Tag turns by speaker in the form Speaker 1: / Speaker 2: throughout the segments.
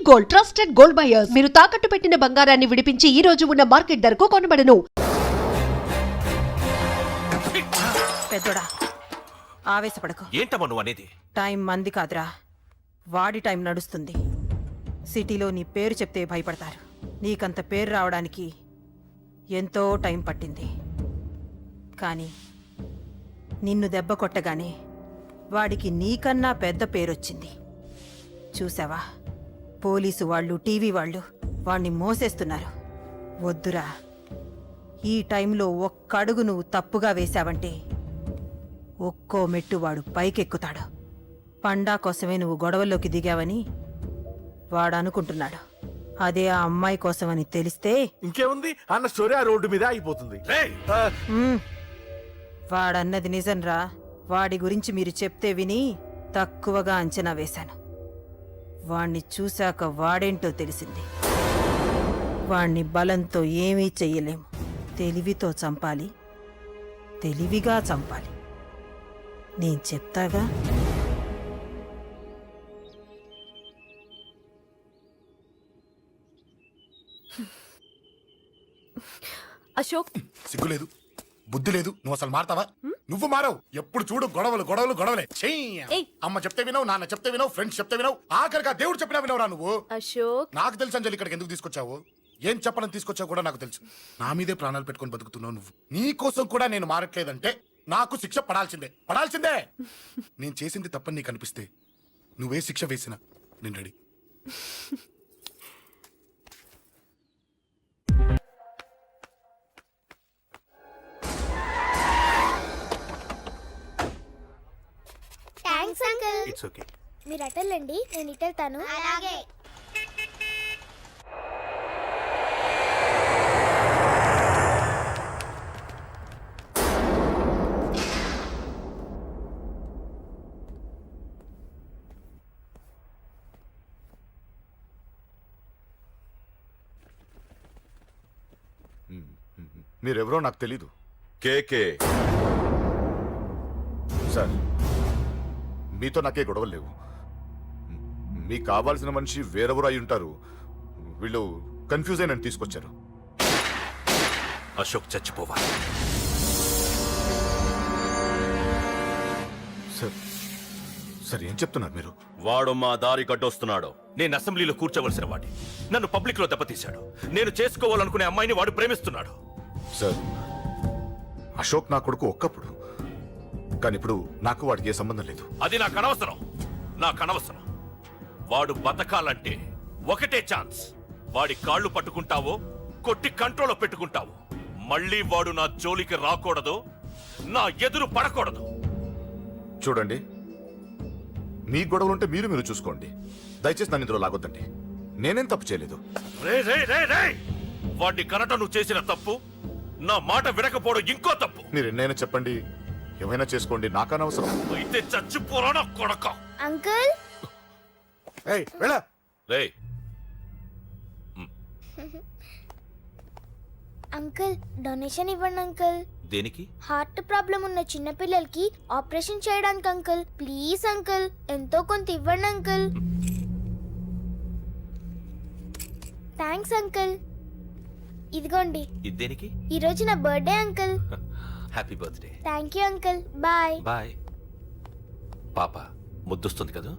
Speaker 1: Gold, trusted gold buyers. మీరు తాకట్టు పెట్టిన బంగారాన్ని విడిపించి ఈ రోజు ఉన్న మార్కెట్ ధరకు కొనబడను.
Speaker 2: పెద్దోడా, ఆవేశపడకు.
Speaker 3: ఏంటమ్మా నువ్వు అనేది?
Speaker 2: టైం మంది కాదురా, వాడి టైం నడుస్తుంది. సిటీలో నీ పేరు చెప్తే భయపడతారు. నీకంత పేరు రావడానికి ఎంతో టైం పట్టింది. కానీ నిన్ను దెబ్బ కొట్టగానే వాడికి నీకన్నా పెద్ద పేరొచ్చింది. చూసావా, పోలీసు వాళ్ళు, టీవీ వాళ్ళు వాణ్ణి మోసేస్తున్నారు. వద్దురా, ఈ టైంలో ఒక్కడుగు నువ్వు తప్పుగా వేశావంటే ఒక్కో మెట్టు వాడు పైకెక్కుతాడు. పండా కోసమే నువ్వు గొడవల్లోకి దిగావని వాడనుకుంటున్నాడు. అదే ఆ అమ్మాయి కోసమని తెలిస్తే
Speaker 4: ఇంకేముంది అన్న స్టోరీ ఆ రోడ్డు మీద అయిపోతుంది.
Speaker 2: వాడన్నది నిజంరా. వాడి గురించి మీరు చెప్తే విని తక్కువగా అంచనా వేశాను. వాణ్ణి చూశాక వాడేంటో తెలిసింది. వాణ్ణి బలంతో ఏమీ చెయ్యలేము. తెలివితో చంపాలి, తెలివిగా చంపాలి. నేను చెప్తాగా.
Speaker 5: అశోక్,
Speaker 6: సిగ్గులేదు, బుద్ధి లేదు. నువ్వు అసలు మారతావా? నువ్వు మారవు. ఎప్పుడు చూడు గొడవలు గొడవలు గొడవలే. అమ్మ చెప్తే వినవు, నాన్న చెప్తే వినవు, ఫ్రెండ్స్ చెప్తే వినవు, ఆఖరిగా దేవుడు చెప్పినా వినవురా నువ్వు.
Speaker 5: అశోక్,
Speaker 6: నాకు తెలుసు అంజలి ఇక్కడికి ఎందుకు తీసుకొచ్చావు, ఏం చెప్పడం తీసుకొచ్చావు కూడా నాకు తెలుసు. నా మీదే ప్రాణాలు పెట్టుకొని బతుకుతున్నావు నువ్వు. నీ కోసం కూడా నేను మారట్లేదంటే నాకు శిక్ష పడాల్సిందే, పడాల్సిందే. నేను చేసింది తప్పని నీకు అనిపిస్తే నువ్వే శిక్ష వేసినా నేను ready.
Speaker 7: Thanks uncle.
Speaker 4: It's okay.
Speaker 7: మీరు అటెళ్ళండి, నేను ఇటెళ్తాను. అలాగే.
Speaker 8: మీరెవరో నాకు తెలీదు.
Speaker 3: కేకే
Speaker 8: సార్, మీతో నాకే గొడవలు లేవు. మీకు కావాల్సిన మనిషి వేరెవరో అయి ఉంటారు. వీళ్ళు కన్ఫ్యూజ్ అయి నన్ను తీసుకొచ్చారు.
Speaker 3: అశోక్ చచ్చిపోవాలి.
Speaker 8: సార్, సార్ ఏం చెప్తున్నారు మీరు?
Speaker 3: వాడు మా దారి గడ్డొస్తున్నాడు. నేను అసెంబ్లీలో కూర్చోవలసిన వాడి నన్ను పబ్లిక్ లో దెబ్బతీశాడు. నేను చేసుకోవాలనుకునే అమ్మాయిని వాడు ప్రేమిస్తున్నాడు.
Speaker 8: సార్, అశోక్ నా కొడుకు ఒక్కప్పుడు, కానీ ఇప్పుడు నాకు వాడికి ఏ సంబంధం లేదు.
Speaker 3: అది నాకు అనవసరం, నాకు అనవసరం. వాడు బతకాలంటే ఒకటే ఛాన్స్. వాడి కాళ్ళు పట్టుకుంటావో కొట్టి కంట్రోల్లో పెట్టుకుంటావు. మళ్ళీ వాడు నా జోలికి రాకూడదు, నా ఎదురు పడకూడదు.
Speaker 8: చూడండి, మీ గొడవలుంటే మీరు చూసుకోండి. దయచేసి నన్ను ఇందులో లాగొద్దండి. నేనేం తప్పు చేయలేదు.
Speaker 3: రే రే రే రే వాడిని కనట నువ్వు చేసిన తప్పు, నా మాట వినకపోవడం ఇంకో తప్పు.
Speaker 8: మీరు ఎన్నైనా చెప్పండి, ఏమైనా చేసుకోండి, నాకనవసరం.
Speaker 3: అయితే చచ్చిపోరా కొడక.
Speaker 7: అంకుల్,
Speaker 3: రే
Speaker 7: అంకుల్ డొనేషన్ ఇవ్వండి అంకుల్.
Speaker 3: దేనికి?
Speaker 7: హార్ట్ ప్రాబ్లం ఉన్న చిన్న పిల్లలకి ఆపరేషన్ చేయడానికి అంకుల్. ప్లీజ్ అంకుల్, ఎంతో కొంత ఇవ్వండి అంకుల్. Thanks uncle. ఇదిగోండి.
Speaker 3: ఇది దేనికి?
Speaker 7: ఈ రోజు నా birthday uncle.
Speaker 3: Happy birthday.
Speaker 7: Thank you uncle. Bye
Speaker 3: bye. పాప ముద్దొస్తుంది కదా,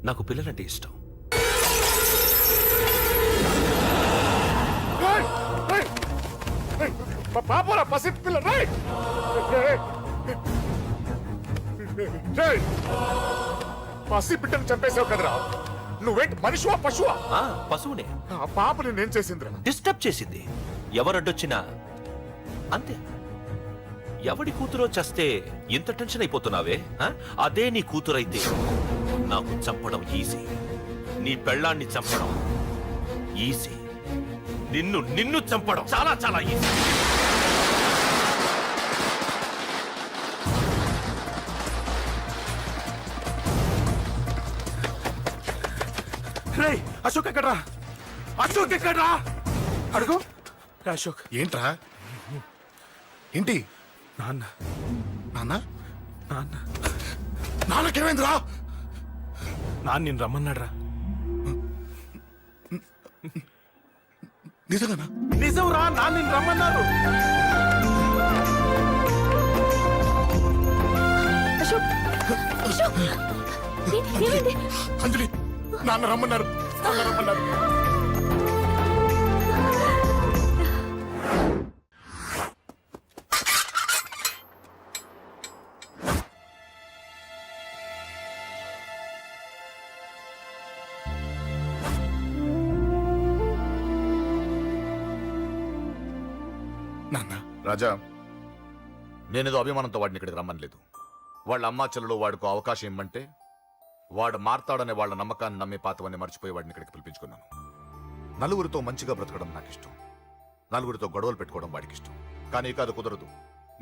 Speaker 3: నాకు పిల్లలంటే ఇష్టం.
Speaker 6: పాపరా పసి పిల్ల. పసి బిడ్డను చంపేసావు కదరా. నువ్వేంటి మనిషివా పశువా?
Speaker 3: పశువునే.
Speaker 6: ఆ పాపని నేను చేసిందిరా.
Speaker 3: డిస్టర్బ్ చేసింది. ఎవరడ్డొచ్చినా అంతే. ఎవడి కూతురో చస్తే ఇంత టెన్షన్ అయిపోతున్నావే? అదే నీ కూతురైతే నాకు చంపడం ఈజీ, నీ పెళ్ళాన్ని చంపడం ఈజీ, నిన్ను చంపడం చాలా చాలా ఈజీ.
Speaker 4: అశోక్ ఎక్కడ్రా? అశోక్ ఎక్కడ్రా? అడుగు. అశోక్
Speaker 6: ఏంట్రా? ఏంటి?
Speaker 4: నాన్న.
Speaker 6: నాన్న?
Speaker 4: నాన్న
Speaker 6: నాన్నకేమైందిరా?
Speaker 4: నాన్న నేను రమ్మన్నాడ్రా.
Speaker 6: నిజంగానా?
Speaker 4: నిజం రా, నాన్న నిన్ను రమ్మన్నారు.
Speaker 5: అశోక్ అశోక్ ఏమైంది?
Speaker 6: అంజలి, నాన్న రమ్మన్నారు. నాన్న రమ్మన్నారు. నాన్న,
Speaker 8: రాజా, నేనేదో అభిమానంతో వాడిని ఇక్కడికి రమ్మనలేదు. వాళ్ళ అమ్మా చెల్లెలు వాడికి అవకాశం ఇమ్మంటే వాడు మారతాడనే వాళ్ళ నమ్మకాన్ని నమ్మి పాతవన్నీ మర్చిపోయి వాడిని ఇక్కడికి పిలిపించుకున్నాను. నలుగురితో మంచిగా బ్రతకడం నాకు ఇష్టం, నలుగురితో గొడవలు పెట్టుకోవడం వాడికి ఇష్టం. కానీ ఇక అది కుదరదు.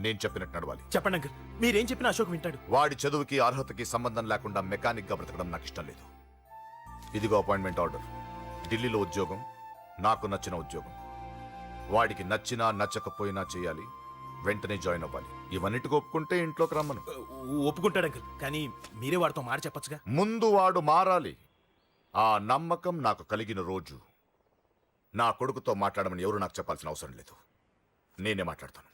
Speaker 8: నేను చెప్పినట్టు నడవాలి.
Speaker 4: చెప్పండి అంకుల్, మీరేం చెప్పినా అశోక్ వింటాడు.
Speaker 8: వాడి చదువుకి అర్హతకి సంబంధం లేకుండా మెకానిక్ గా బ్రతకడం నాకు ఇష్టం లేదు. ఇదిగో అపాయింట్మెంట్ ఆర్డర్. ఢిల్లీలో ఉద్యోగం, నాకు నచ్చిన ఉద్యోగం. వాడికి నచ్చినా నచ్చకపోయినా చేయాలి, వెంటనే జాయిన్ అవ్వాలి. ఇవన్నిటికి ఒప్పుకుంటే ఇంట్లోకి రమ్మను.
Speaker 4: ఒప్పుకుంటాడు అంకుల్, కానీ మీరే వాడితో మాట చెప్పొచ్చుగా.
Speaker 8: ముందు వాడు మారాలి. ఆ నమ్మకం నాకు కలిగిన రోజు నా కొడుకుతో మాట్లాడమని ఎవరు నాకు చెప్పాల్సిన అవసరం లేదు. నేనే మాట్లాడతాను.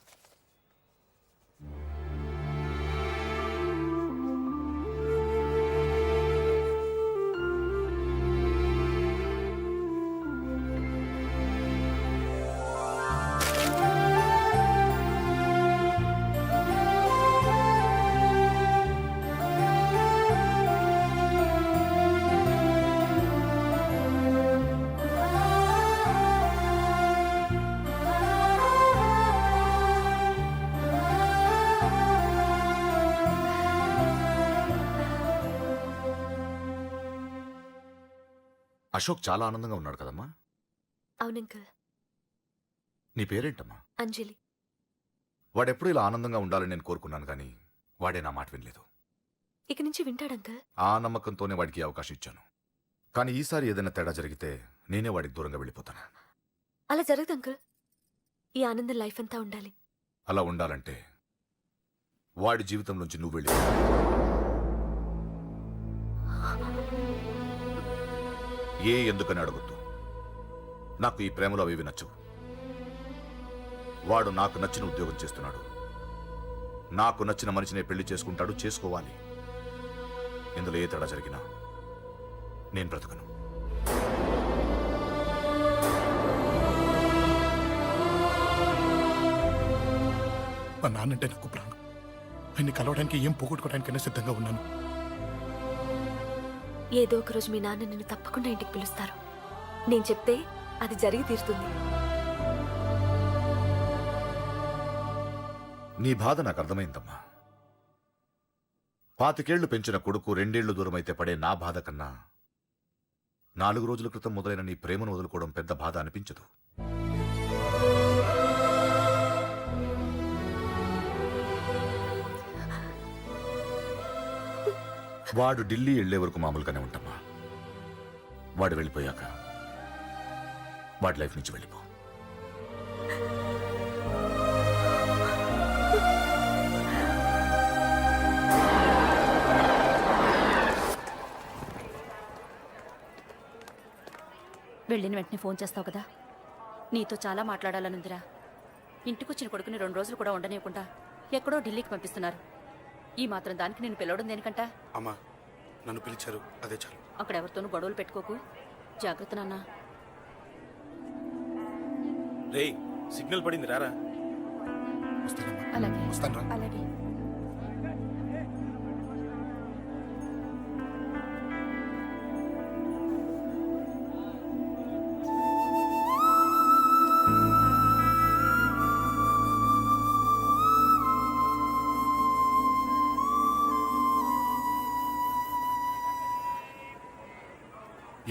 Speaker 8: అశోక్ చాలా ఆనందంగా ఉన్నాడు కదమ్మా.
Speaker 5: అవును అంకుల్.
Speaker 8: నీ పేరేంటమ్మా?
Speaker 5: అంజలి.
Speaker 8: వాడెప్పుడు ఇలా ఆనందంగా ఉండాలని నేను కోరుకున్నాను, కానీ వాడే నా మాట వినలేదు.
Speaker 5: ఇక నుంచి వింటాడు అంకుల్.
Speaker 8: ఆ నమ్మకంతోనే వాడికి ఈ అవకాశం ఇచ్చాను. కానీ ఈసారి ఏదైనా తేడా జరిగితే నేనే వాడికి దూరంగా వెళ్ళిపోతాను.
Speaker 5: అలా జరగదు అంకుల్. ఈ ఆనందం లైఫ్ అంతా ఉండాలి.
Speaker 8: అలా ఉండాలంటే వాడి జీవితం నుంచి నువ్వు వెళ్ళి. ఎందుకని అడగొద్దు. నాకు ఈ ప్రేమలో అవి నచ్చవు. వాడు నాకు నచ్చిన ఉద్యోగం చేస్తున్నాడు, నాకు నచ్చిన మనిషినే పెళ్లి చేసుకుంటాడు, చేసుకోవాలి. ఇందులో ఏ తేడా జరిగినా నేను బ్రతకను.
Speaker 6: మా నాన్నంటే నాకు ప్రాణం. ఆయన్ని కలవడానికి ఏం పోగొట్టుకోవడానికైనా సిద్ధంగా ఉన్నాను.
Speaker 5: ఏదో ఒక రోజు మీ నాన్న నిన్ను తప్పకుండా ఇంటికి పిలుస్తారు. నేను చెప్తే అది జరిగి తీరుతుంది.
Speaker 8: నీ బాధ నాకు అర్థమైందమ్మా. 25 పెంచిన కొడుకు 2 ఏళ్లు దూరమైతే పడే నా బాధ కన్నా 4 రోజుల క్రితం మొదలైన నీ ప్రేమను వదులుకోవడం పెద్ద బాధ అనిపించదు. వాడు ఢిల్లీ వెళ్లే వరకు మామూలుగానే ఉంటామా. వాడు వెళ్ళిపోయాక వాడి లైఫ్ నుంచి వెళ్ళిపో.
Speaker 9: వెళ్ళిన వెంటనే ఫోన్ చేస్తావు కదా. నీతో చాలా మాట్లాడాలనుందిరా. ఇంటికొచ్చిన కొడుకుని 2 రోజులు కూడా ఉండనివ్వకుండా ఎక్కడో ఢిల్లీకి పంపిస్తున్నారు. ఈ మాత్రం దానికి నేను పిలవడం దేనికంట?
Speaker 6: అమ్మా, నన్ను పిలిచారు, అదే చాలు.
Speaker 9: అక్కడ ఎవరితోనూ గొడవలు పెట్టుకోకు. జాగ్రత్త నాన్న.
Speaker 4: రేయ్, సిగ్నల్ పడింది, రారా.
Speaker 6: వస్తానమ్మా.
Speaker 9: అలాగే.
Speaker 6: వస్తాను.
Speaker 9: అలాగే.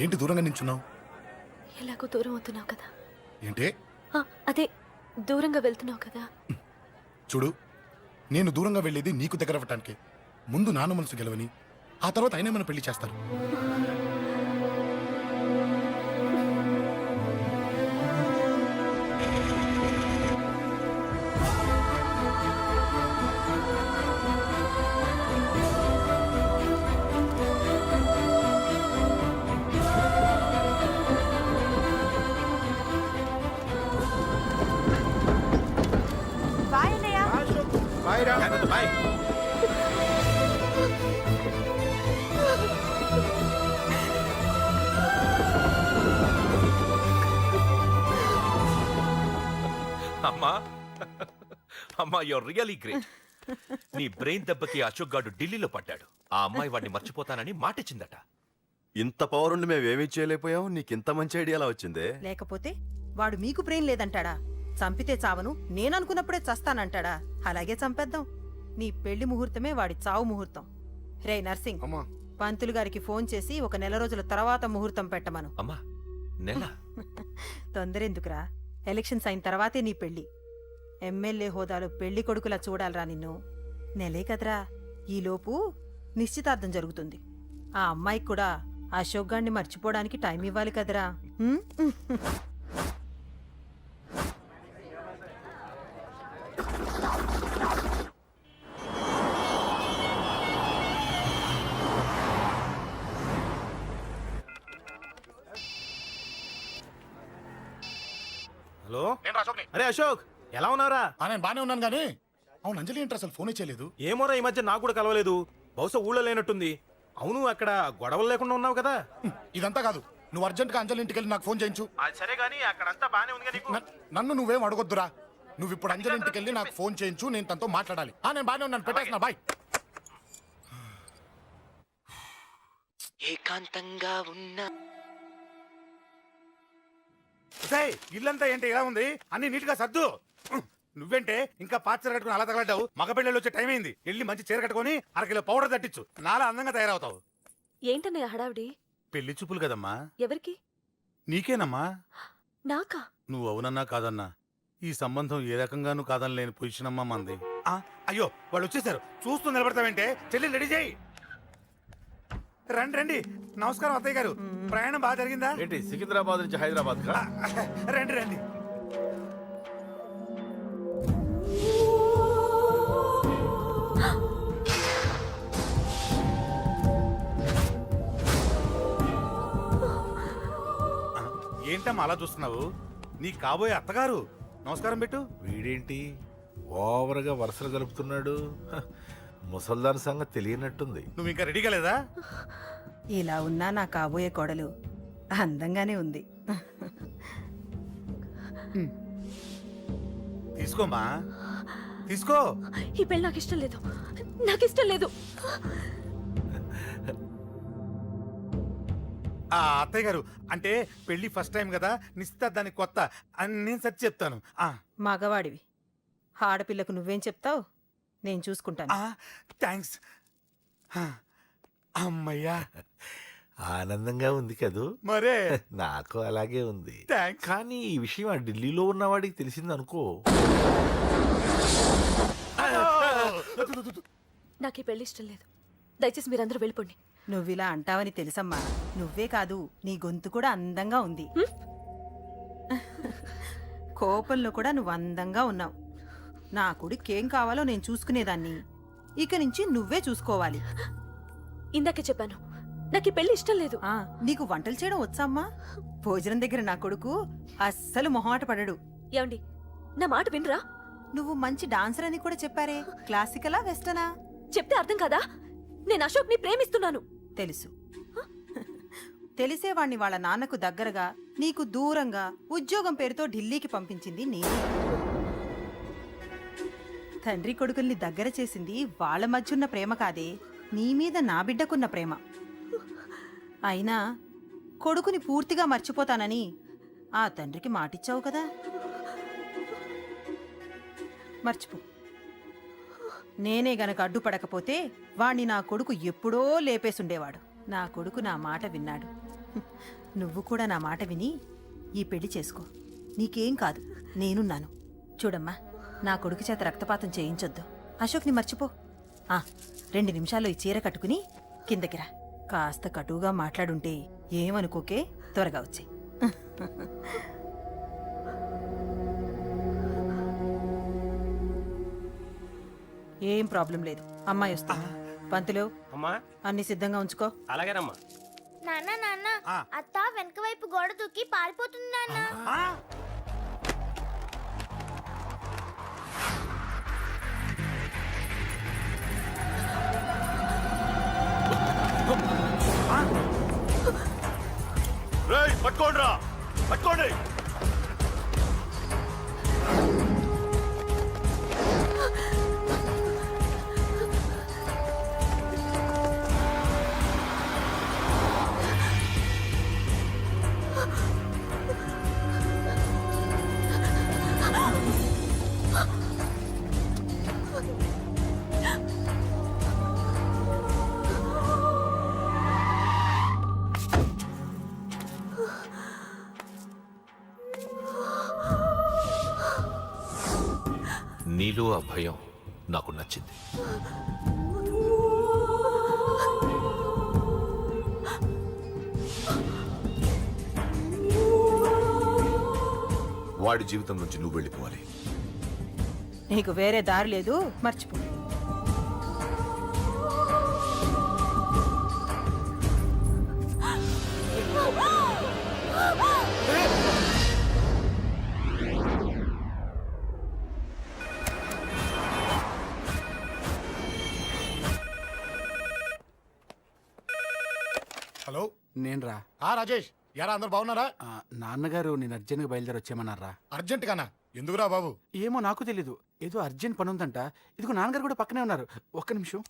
Speaker 6: ఏంటి దూరంగా నించున్నావు?
Speaker 5: ఎలాగో దూరం అవుతున్నావు కదా.
Speaker 6: ఏంటే?
Speaker 5: అదే దూరంగా వెళ్తున్నావు కదా.
Speaker 6: చూడు, నేను దూరంగా వెళ్ళేది నీకు దగ్గర అవ్వటానికి. ముందు నాన్న మనసు గెలవని, ఆ తర్వాత ఆయనే మన పెళ్లి చేస్తారు.
Speaker 3: అమ్మా అమ్మా యువర్ రియలీ గ్రేట్. నీ బ్రెయిన్ దెబ్బకి అశోక్ గాడు ఢిల్లీలో పడ్డాడు. ఆ అమ్మాయి వాడిని మర్చిపోతానని మాటిచ్చిందట.
Speaker 10: ఇంత పవర్ ఉండి మేమేమీ చేయలేకపోయాం, నీకింత మంచి ఐడియా ఎలా వచ్చిందే?
Speaker 2: లేకపోతే వాడు మీకు బ్రెయిన్ లేదంటాడా? చంపితే చావను, నేననుకున్నప్పుడే చస్తానంటాడా? అలాగే చంపేద్దాం. నీ పెళ్లి ముహూర్తమే వాడి చావు ముహూర్తం. రే నర్సింగ్,
Speaker 6: అమ్మా
Speaker 2: పంతులు గారికి ఫోన్ చేసి ఒక నెల రోజుల తర్వాత ముహూర్తం పెట్టమను.
Speaker 3: అమ్మా నెల
Speaker 2: తొందరెందుకురా? ఎలక్షన్స్ అయిన తర్వాతే నీ పెళ్లి. ఎమ్మెల్యే హోదాలో పెళ్లి కొడుకులా చూడాలరా నిన్ను. నెలే కదరా, ఈలోపు నిశ్చితార్థం జరుగుతుంది. ఆ అమ్మాయికి కూడా అశోక్ గారిని మర్చిపోవడానికి టైం ఇవ్వాలి కదరా. హ్మ్?
Speaker 4: హలో,
Speaker 6: నేను అశోక్ని.
Speaker 4: అరే అశోక్, ఎలా ఉన్నారా?
Speaker 6: నేను బానే ఉన్నాను కానీ అవును అంజలి ఏంటి అసలు ఫోనే చేయలేదు?
Speaker 4: ఏమోరా, ఈ మధ్య నాకు కూడా కలవలేదు. బహుశా ఊళ్ళో లేనట్టుంది. అవును, అక్కడ గొడవలు లేకుండా ఉన్నావు కదా?
Speaker 6: ఇదంతా కాదు, నువ్వు అర్జెంట్ గా అంజలి ఇంటికి వెళ్ళి నాకు ఫోన్ చేయించు.
Speaker 4: అది సరే గానీ అక్కడంతా బానే ఉంది నీకు.
Speaker 6: నన్ను నువ్వేం అడగొద్దురా. నువ్వు ఇప్పుడు అంజలి ఇంటికి వెళ్ళి నాకు ఫోన్ చేయించు, నేను తనతో మాట్లాడాలి. నేను బానే ఉన్నాను, పెట్టేస్తున్నా, బాయ్.
Speaker 11: ఏకాంతంగా ఉన్న
Speaker 6: ఇల్లంతా ఏంటి ఇలా ఉంది? అన్ని నీట్ గా సర్దు. నువ్వేంటే ఇంకా పాచర కట్టుకుని అలా తగలడ్డావు? మగ పెళ్ళిళ్ళు వచ్చే టైం అయింది. వెళ్ళి మంచి చీర కట్టుకుని అరకిలో పౌడర్ తట్టించు, నాలా అందంగా తయారవుతావు.
Speaker 5: ఏంటన్నయ్య హడావిడి?
Speaker 6: పెళ్లి చూపులు కదమ్మా,
Speaker 5: ఎవరికి?
Speaker 6: నీకేనమ్మా.
Speaker 5: నాకా?
Speaker 6: నువ్వు అవునన్నా కాదన్నా ఈ సంబంధం ఏ రకంగానూ కాదని లేని పొజిషన్ అమ్మా మంది. అయ్యో వాళ్ళు వచ్చేసారు, చూస్తూ నిలబడతావంటే? చెల్లి రెడీ చేయి. రండి రండి. నమస్కారం అత్తయ్య గారు, ప్రయాణం బాగా జరిగిందా?
Speaker 8: ఏంటి సికింద్రాబాద్ నుంచి హైదరాబాద్ కా?
Speaker 6: రండి రండి. ఏంటమ్మా అలా చూస్తున్నావు? నీ కాబోయే అత్తగారు. నమస్కారం పెట్టు.
Speaker 10: వీడేంటి ఓవర్గా వరుసలు కలుపుతున్నాడు? ముసల్దాన్ సంగతి తెలియనట్టుంది.
Speaker 6: నువ్వు ఇంకా రెడీగా లేదా?
Speaker 2: ఇలా ఉన్నా నా కాబోయే కోడలు అందంగానే ఉంది.
Speaker 6: తీసుకోమ్మా, తీసుకో.
Speaker 5: ఈ పెళ్ళి నాకు ఇష్టం లేదు, నాకు ఇష్టం లేదు.
Speaker 6: అత్తయ్య గారు, అంటే పెళ్లి ఫస్ట్ టైం కదా, నిశ్చితార్థానికి కొత్త అని నేను సరి చెప్తాను.
Speaker 2: మగవాడివి, ఆడపిల్లకు నువ్వేం చెప్తావు? నేను చూసుకుంటాను.
Speaker 6: థ్యాంక్స్. అమ్మయ్యా,
Speaker 10: ఆనందంగా ఉంది కదూ?
Speaker 6: మరే
Speaker 10: నాకు అలాగే ఉంది.
Speaker 6: థ్యాంక్స్.
Speaker 10: కానీ ఈ విషయం ఆ ఢిల్లీలో ఉన్నవాడికి తెలిసింది అనుకో.
Speaker 5: నాకు ఈ పెళ్లి ఇష్టం లేదు. దయచేసి మీరందరూ వెళ్ళిపోండి.
Speaker 2: నువ్విలా అంటావని తెలుసమ్మా. నువ్వే కాదు, నీ గొంతు కూడా అందంగా ఉంది. కోపంలో కూడా నువ్వు అందంగా ఉన్నావు. నా కొడుకేం కావాలో నేను చూసుకునేదాన్ని, ఇక నుంచి నువ్వే చూసుకోవాలి.
Speaker 5: ఇందాకే చెప్పాను, నాకు ఈ పెళ్లి ఇష్టం లేదు.
Speaker 2: నీకు వంటలు చేయడం వచ్చామ్మా? భోజనం దగ్గర నా కొడుకు అస్సలు మొహమాట పడడు.
Speaker 5: ఏమండి, నా మాట వినరా?
Speaker 2: నువ్వు మంచి డాన్సర్ అని కూడా చెప్పారే. క్లాసికలా వెస్టర్నా?
Speaker 5: చెప్తే అర్థం కాదా? నేను అశోక్ ని ప్రేమిస్తున్నాను.
Speaker 2: తెలుసు. తెలిసేవాణ్ణి వాళ్ళ నాన్నకు దగ్గరగా, నీకు దూరంగా ఉద్యోగం పేరుతో ఢిల్లీకి పంపించింది నేనే. తండ్రి కొడుకుల్ని దగ్గర చేసింది వాళ్ళ మధ్యున్న ప్రేమ కాదే, నీ మీద నా బిడ్డకున్న ప్రేమ. అయినా కొడుకుని పూర్తిగా మర్చిపోతానని ఆ తండ్రికి మాటిచ్చావు కదా, మర్చిపో. నేనే గనక అడ్డుపడకపోతే వాణ్ణి నా కొడుకు ఎప్పుడో లేపేసుండేవాడు. నా కొడుకు నా మాట విన్నాడు. నువ్వు కూడా నా మాట విని ఈ పెళ్లి చేసుకో. నీకేం కాదు, నేనున్నాను. చూడమ్మా, నా కొడుకు చేత రక్తపాతం చేయించొద్దు. అశోక్ని మర్చిపో. 2 నిమిషాల్లో ఈ చీర కట్టుకుని కిందకి రా. కాస్త కటువుగా మాట్లాడుంటే ఏమనుకోకే, త్వరగా వచ్చే. ఏం ప్రాబ్లం లేదు, అమ్మాయి వస్తుంది. పంతులు,
Speaker 4: అమ్మా
Speaker 2: అన్ని సిద్ధంగా ఉంచుకో.
Speaker 4: అలాగేనమ్మా.
Speaker 7: నాన్న నాన్న, అత్త వెనక వైపు గోడ దూకి పారిపోతుంది నాన్న.
Speaker 3: పట్టుకోండి రా, పట్టుకోండి. నీలో ఆ భయం నాకు నచ్చింది.
Speaker 8: వాడి జీవితం నుంచి నువ్వు వెళ్ళిపోవాలి.
Speaker 2: నీకు వేరే దారి లేదు, మర్చిపో.
Speaker 6: హలో,
Speaker 11: నేను రా.
Speaker 6: రాజేష్, యారా అందరు బాగున్నారా?
Speaker 11: నాన్నగారు నేను అర్జెంట్గా బయలుదేరి వచ్చేయమన్నారా.
Speaker 6: అర్జెంట్ గానా? ఎందుకురా బాబు?
Speaker 11: ఏమో నాకు తెలీదు, ఏదో అర్జెంట్ పని ఉందంట. ఇదిగో నాన్నగారు కూడా పక్కనే ఉన్నారు. ఒక్క నిమిషం.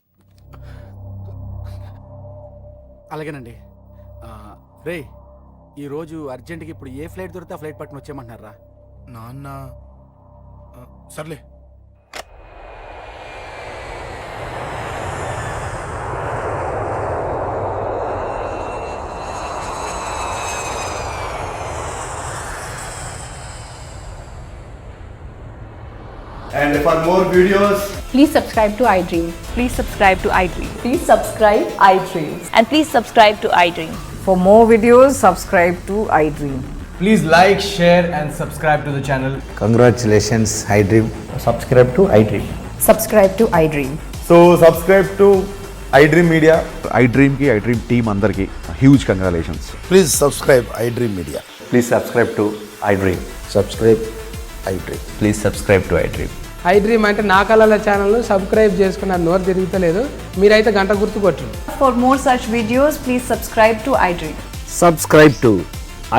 Speaker 11: అలాగేనండి. రే, ఈరోజు అర్జెంట్కి ఇప్పుడు ఏ ఫ్లైట్ దొరికితే ఆ ఫ్లైట్ పట్టుకుని వచ్చేయమంటున్నారా.
Speaker 6: నాన్న సర్లే.
Speaker 12: And for more videos,
Speaker 5: Please subscribe to iDream. Please subscribe to iDream. Please subscribe iDream. And please subscribe to iDream.
Speaker 12: for more videos, subscribe to iDream. Please like, share and subscribe to the channel.
Speaker 13: Congratulations, iDream.
Speaker 12: Subscribe to iDream.
Speaker 5: Subscribe to iDream.
Speaker 12: So subscribe to iDream Media.
Speaker 13: iDream ki iDream team andarki huge congratulations.
Speaker 6: Please subscribe iDream Media.
Speaker 12: Please subscribe to iDream.
Speaker 6: Subscribe iDream.
Speaker 12: Please subscribe to iDream.
Speaker 11: iDream అంటే నా కళల channel subscribe చేసుకున్న నోరు తిరుగుతలేదు. మీరైతే గంట గుర్తు కొట్టు.
Speaker 5: For more such videos, please subscribe to iDream.
Speaker 13: Subscribe to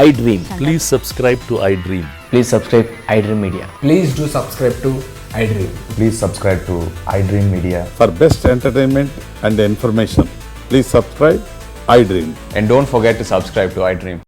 Speaker 13: iDream. Please subscribe to iDream.
Speaker 12: Please subscribe iDream Media. Please do subscribe to iDream. Please subscribe to iDream Media.
Speaker 13: For best entertainment and information, please subscribe iDream.
Speaker 12: And don't forget to subscribe to iDream.